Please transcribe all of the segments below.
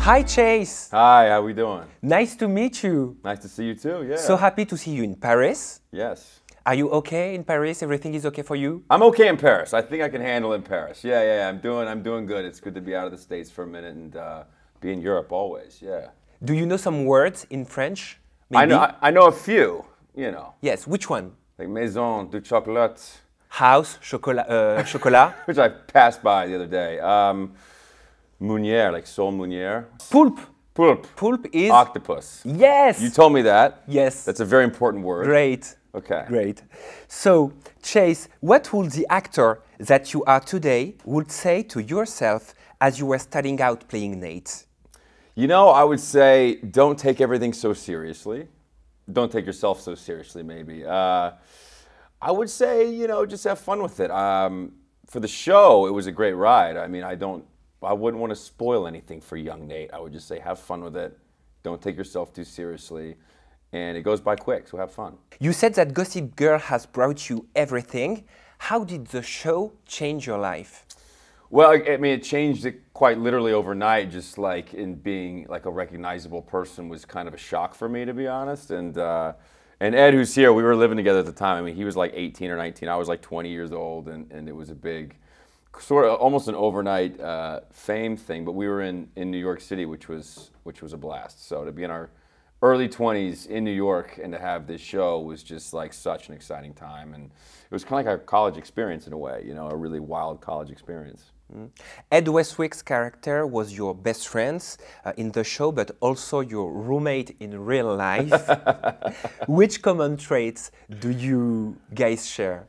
Hi Chase! Hi, how we doing? Nice to meet you. Nice to see you too, yeah. So happy to see you in Paris. Yes. Are you okay in Paris? Everything is okay for you? I'm okay in Paris. I think I can handle in Paris. Yeah. I'm doing good. It's good to be out of the States for a minute and be in Europe always, yeah. Do you know some words in French? Maybe? I know a few, you know. Yes, which one? Like maison du chocolat. House, chocolat. Which I passed by the other day. Meunière, like sole meunière. Poulpe. Poulpe. Poulpe is... octopus. Yes! You told me that. Yes. That's a very important word. Great. Okay. Great. So, Chase, what would the actor that you are today would say to yourself as you were starting out playing Nate? You know, I would say don't take everything so seriously. Don't take yourself so seriously, maybe. I would say, you know, just have fun with it. For the show, it was a great ride. I mean, I wouldn't want to spoil anything for young Nate. I would just say have fun with it. Don't take yourself too seriously. And it goes by quick, so have fun. You said that Gossip Girl has brought you everything. How did the show change your life? Well, I mean, it changed it quite literally overnight, just like in being like a recognizable person was kind of a shock for me, to be honest. And Ed, who's here, we were living together at the time. I mean, he was like 18 or 19. I was like 20 years old, and it was a big, sort of almost an overnight fame thing. But we were in New York City, which was a blast. So to be in our early 20s in New York and to have this show was just like such an exciting time. And it was kind of like a college experience in a way, you know, a really wild college experience. Ed Westwick's character was your best friend in the show, but also your roommate in real life. Which common traits do you guys share?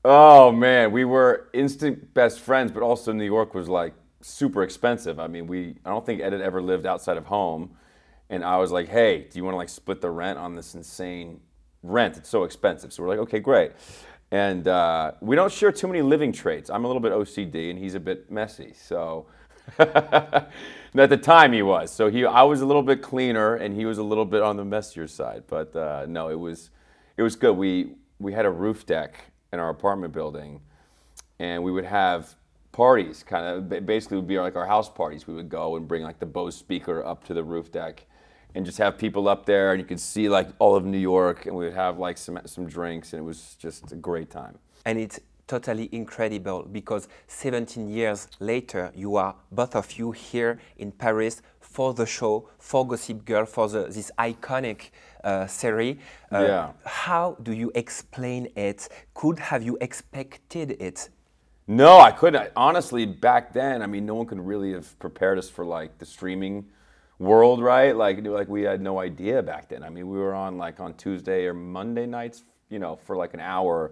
Oh man, we were instant best friends, but also New York was like super expensive. I mean, I don't think Ed had ever lived outside of home. And I was like, hey, do you want to like split the rent on this insane rent? It's so expensive. So we're like, okay, great. And we don't share too many living traits. I'm a little bit OCD and he's a bit messy. So at the time he was. So I was a little bit cleaner and he was a little bit on the messier side. But no, it was good. We had a roof deck in our apartment building and we would have parties, kind of basically would be like our house parties. We would go and bring like the Bose speaker up to the roof deck and just have people up there and you could see like all of New York and we would have like some drinks and it was just a great time. And it's totally incredible because 17 years later you are both of you here in Paris for the show, for Gossip Girl, for this iconic series. Yeah. How do you explain it? Could have you expected it? No, I couldn't. Honestly, back then, I mean, no one could really have prepared us for like the streaming world, right? Like we had no idea back then. I mean, we were on like on Tuesday or Monday nights, you know, for like an hour,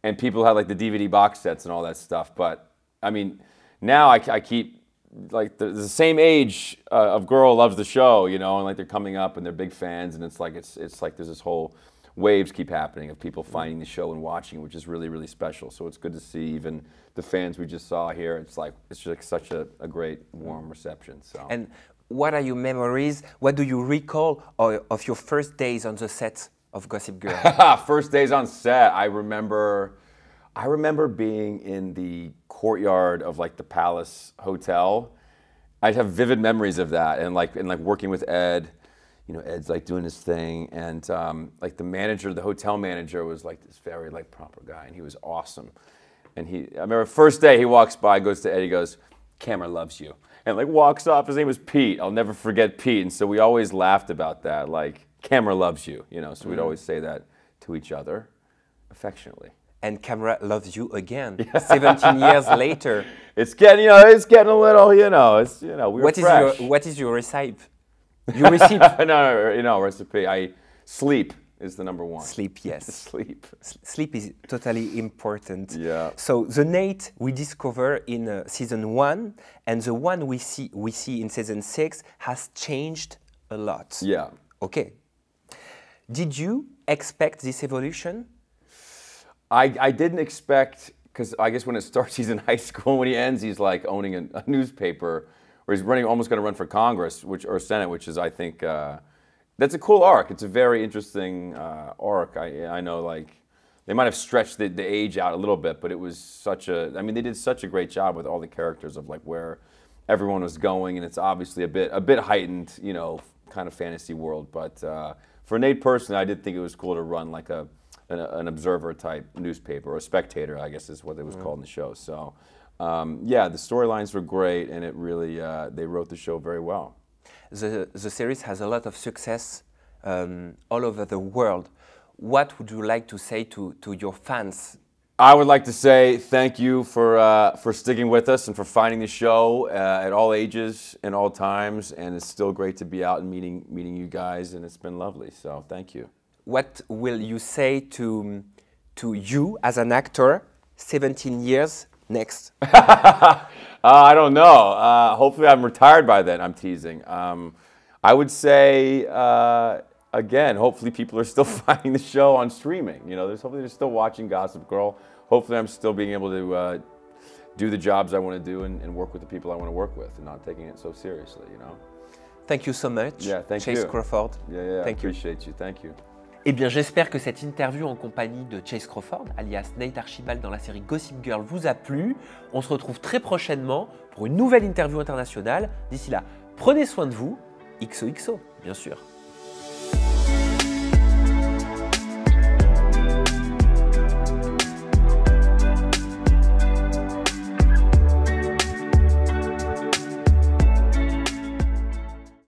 and people had like the DVD box sets and all that stuff. But I mean, now I keep like the same age of girl loves the show, you know, and like they're coming up and they're big fans, and it's like there's this whole waves keep happening of people finding the show and watching, which is really, really special. So it's good to see even the fans we just saw here. It's just like such a great, warm reception. So. And what are your memories? What do you recall of your first days on the set of Gossip Girl? First days on set, I remember being in the courtyard of like the Palace Hotel. I have vivid memories of that, and like working with Ed. You know, Ed's like doing his thing, and like the hotel manager was like this very like proper guy, and he was awesome. And I remember first day he walks by, goes to Ed, he goes, "Camera loves you," and like walks off. His name was Pete. I'll never forget Pete. And so we always laughed about that, like camera loves you, you know. So we'd always say that to each other, affectionately. And camera loves you again, 17 years later. It's getting a little, you know, we're fresh. What is your recipe? You receive no recipe. Sleep is the number one. Sleep, yes. Sleep. Sleep is totally important. Yeah. So the Nate we discover in season 1 and the one we see in season 6 has changed a lot. Yeah. Okay. Did you expect this evolution? I didn't expect, because I guess when it starts, he's in high school. When he ends, he's like owning a newspaper. Or he's almost going to run for Congress or Senate, which is, I think, that's a cool arc. It's a very interesting arc. I know, like, they might have stretched the age out a little bit, but it was I mean, they did such a great job with all the characters of, like, where everyone was going, and it's obviously a bit heightened, you know, kind of fantasy world. But for Nate personally, I did think it was cool to run like an observer type newspaper, or a spectator, I guess is what it was called in the show. So yeah, the storylines were great, and it really they wrote the show very well. The series has a lot of success all over the world. What would you like to say to your fans? I would like to say thank you for sticking with us and for finding the show at all ages and all times. And it's still great to be out and meeting you guys, and it's been lovely. So thank you. What will you say to you as an actor 17 years next? I don't know. Hopefully I'm retired by then. I'm teasing. I would say, again, hopefully people are still finding the show on streaming. You know, hopefully they're still watching Gossip Girl. Hopefully I'm still being able to do the jobs I want to do and work with the people I want to work with, and not taking it so seriously, you know. Thank you so much. Yeah, thank you. Chace Crawford. Yeah, thank I appreciate you. Thank you. Eh bien, j'espère que cette interview en compagnie de Chace Crawford, alias Nate Archibald dans la série Gossip Girl, vous a plu. On se retrouve très prochainement pour une nouvelle interview internationale. D'ici là, prenez soin de vous. XOXO, bien sûr.